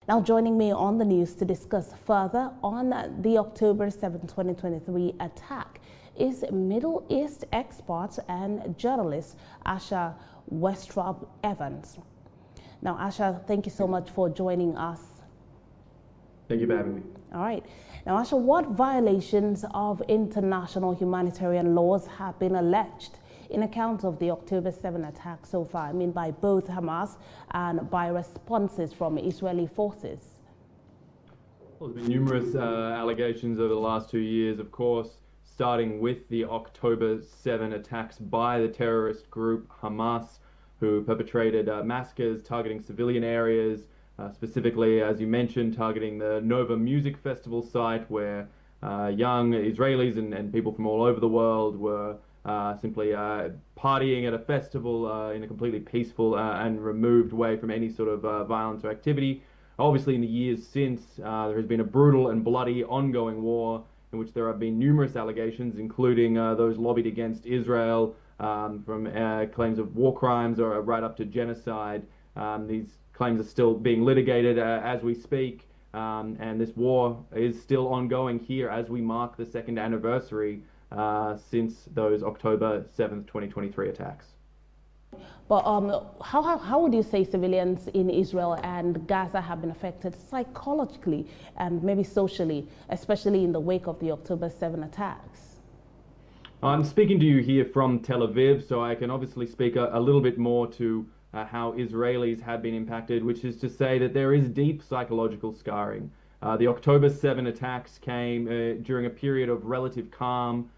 Now joining me on the news to discuss further on the October 7, 2023 attack is Middle East expert and journalist Asha Westra Evans. Now Asha, thank you so much for joining us. Thank you for having me. All right. Now Asha, what violations of international humanitarian laws have been alleged in account of the October 7 attack so far? I mean, by both Hamas and by responses from Israeli forces. Well, there's been numerous allegations over the last 2 years, of course, starting with the October 7 attacks by the terrorist group Hamas, who perpetrated massacres targeting civilian areas, specifically, as you mentioned, targeting the Nova Music Festival site, where young Israelis and people from all over the world were simply partying at a festival in a completely peaceful and removed way from any sort of violence or activity. Obviously, in the years since, there has been a brutal and bloody ongoing war in which there have been numerous allegations, including those lobbied against Israel, from claims of war crimes or right up to genocide. These claims are still being litigated as we speak, and this war is still ongoing here as we mark the second anniversary since those October 7th, 2023 attacks. But how would you say civilians in Israel and Gaza have been affected psychologically and maybe socially, especially in the wake of the October 7 attacks? I'm speaking to you here from Tel Aviv, so I can obviously speak a little bit more to how Israelis have been impacted, which is to say that there is deep psychological scarring. The October 7 attacks came during a period of relative calm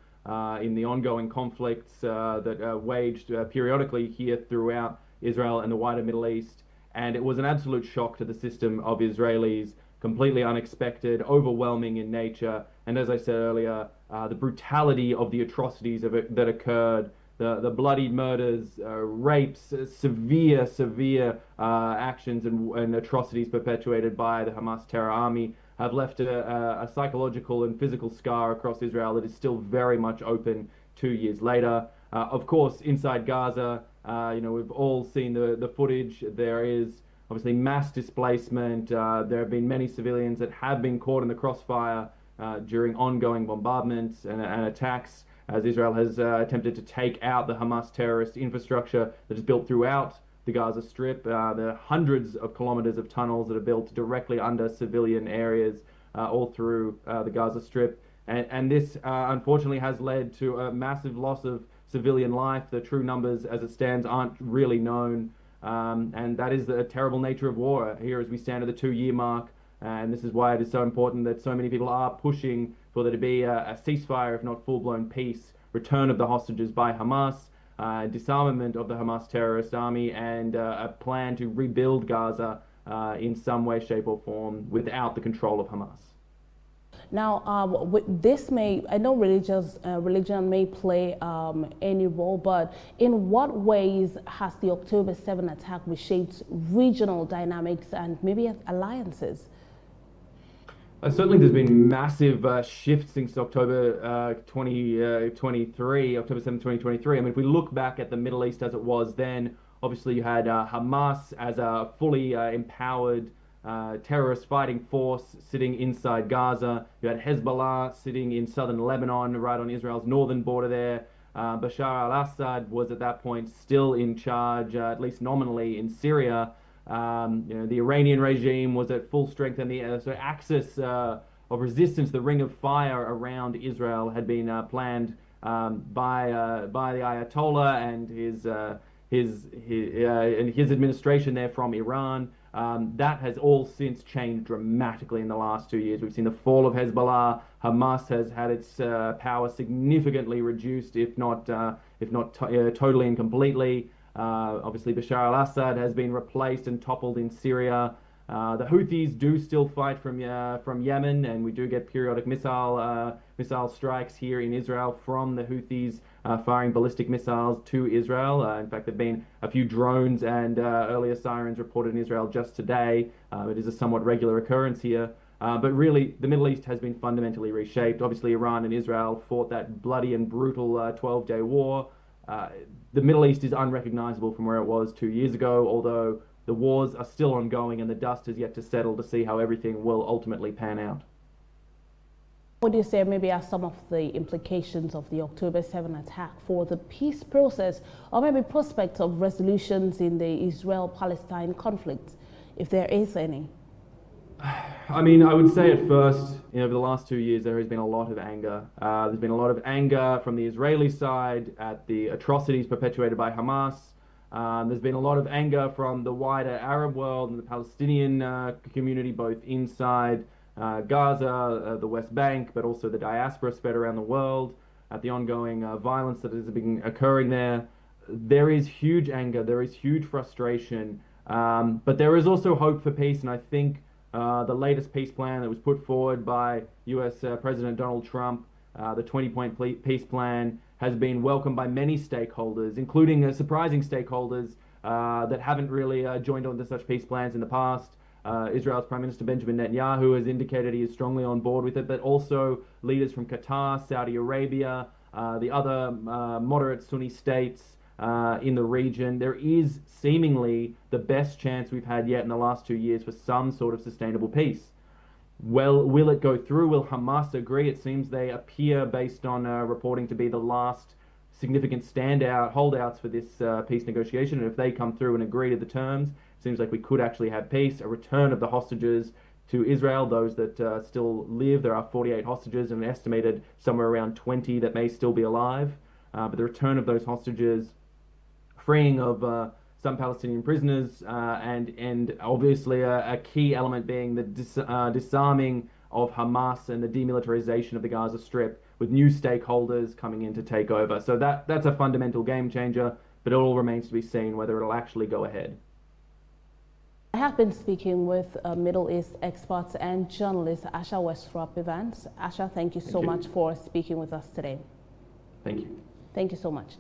in the ongoing conflicts that waged periodically here throughout Israel and the wider Middle East. And it was an absolute shock to the system of Israelis, completely unexpected, overwhelming in nature. And as I said earlier, the brutality of the atrocities that occurred, the bloody murders, rapes, severe actions and atrocities perpetuated by the Hamas terror army have left a psychological and physical scar across Israel that is still very much open 2 years later. Of course, inside Gaza, we've all seen the footage. There is obviously mass displacement. There have been many civilians that have been caught in the crossfire during ongoing bombardments and attacks, as Israel has attempted to take out the Hamas terrorist infrastructure that is built throughout the Gaza Strip. There are hundreds of kilometers of tunnels that are built directly under civilian areas all through the Gaza Strip. And this, unfortunately, has led to a massive loss of civilian life. The true numbers, as it stands, aren't really known. And that is the terrible nature of war here as we stand at the 2-year mark. And this is why it is so important that so many people are pushing for there to be a ceasefire, if not full-blown peace, return of the hostages by Hamas, disarmament of the Hamas terrorist army, and a plan to rebuild Gaza in some way, shape or form without the control of Hamas. Now, this may, I know religion may play any role, but in what ways has the October 7 attack reshaped regional dynamics and maybe alliances? Certainly there's been massive shifts since October 2023, October 7, 2023. I mean, if we look back at the Middle East as it was then, obviously you had Hamas as a fully empowered terrorist fighting force sitting inside Gaza. You had Hezbollah sitting in southern Lebanon, right on Israel's northern border there. Bashar al-Assad was at that point still in charge, at least nominally, in Syria. The Iranian regime was at full strength, and the axis of resistance, the ring of fire around Israel, had been planned by the Ayatollah and his administration there from Iran. That has all since changed dramatically in the last 2 years. We've seen the fall of Hezbollah. Hamas has had its power significantly reduced, if not totally and completely. Obviously, Bashar al-Assad has been replaced and toppled in Syria. The Houthis do still fight from Yemen, and we do get periodic missile strikes here in Israel from the Houthis firing ballistic missiles to Israel. In fact, there have been a few drones and earlier sirens reported in Israel just today. It is a somewhat regular occurrence here. But really, the Middle East has been fundamentally reshaped. Obviously, Iran and Israel fought that bloody and brutal 12-day war. The Middle East is unrecognizable from where it was 2 years ago, although the wars are still ongoing and the dust has yet to settle to see how everything will ultimately pan out. What do you say maybe are some of the implications of the October 7 attack for the peace process, or maybe prospects of resolutions in the Israel-Palestine conflict, if there is any? I mean, I would say at first, over the last 2 years, there has been a lot of anger. There's been a lot of anger from the Israeli side at the atrocities perpetuated by Hamas. There's been a lot of anger from the wider Arab world and the Palestinian community, both inside Gaza, the West Bank, but also the diaspora spread around the world at the ongoing violence that has been occurring there. There is huge anger, there is huge frustration, but there is also hope for peace, and I think the latest peace plan that was put forward by US President Donald Trump, the 20-point peace plan, has been welcomed by many stakeholders, including surprising stakeholders that haven't really joined on to such peace plans in the past. Israel's Prime Minister Benjamin Netanyahu has indicated he is strongly on board with it, but also leaders from Qatar, Saudi Arabia, the other moderate Sunni states in the region. There is seemingly the best chance we've had yet in the last 2 years for some sort of sustainable peace. Well, will it go through? Will Hamas agree? It seems they appear, based on reporting, to be the last significant holdouts for this peace negotiation. And if they come through and agree to the terms, it seems like we could actually have peace, a return of the hostages to Israel, those that still live. There are 48 hostages and an estimated somewhere around 20 that may still be alive. But the return of those hostages, freeing of some Palestinian prisoners, and obviously a key element being the disarming of Hamas and the demilitarization of the Gaza Strip, with new stakeholders coming in to take over. So that's a fundamental game changer, but it all remains to be seen whether it'll actually go ahead. I have been speaking with Middle East experts and journalist Asha Westra Evans. Asha, thank you so much for speaking with us today. Thank you. Thank you so much.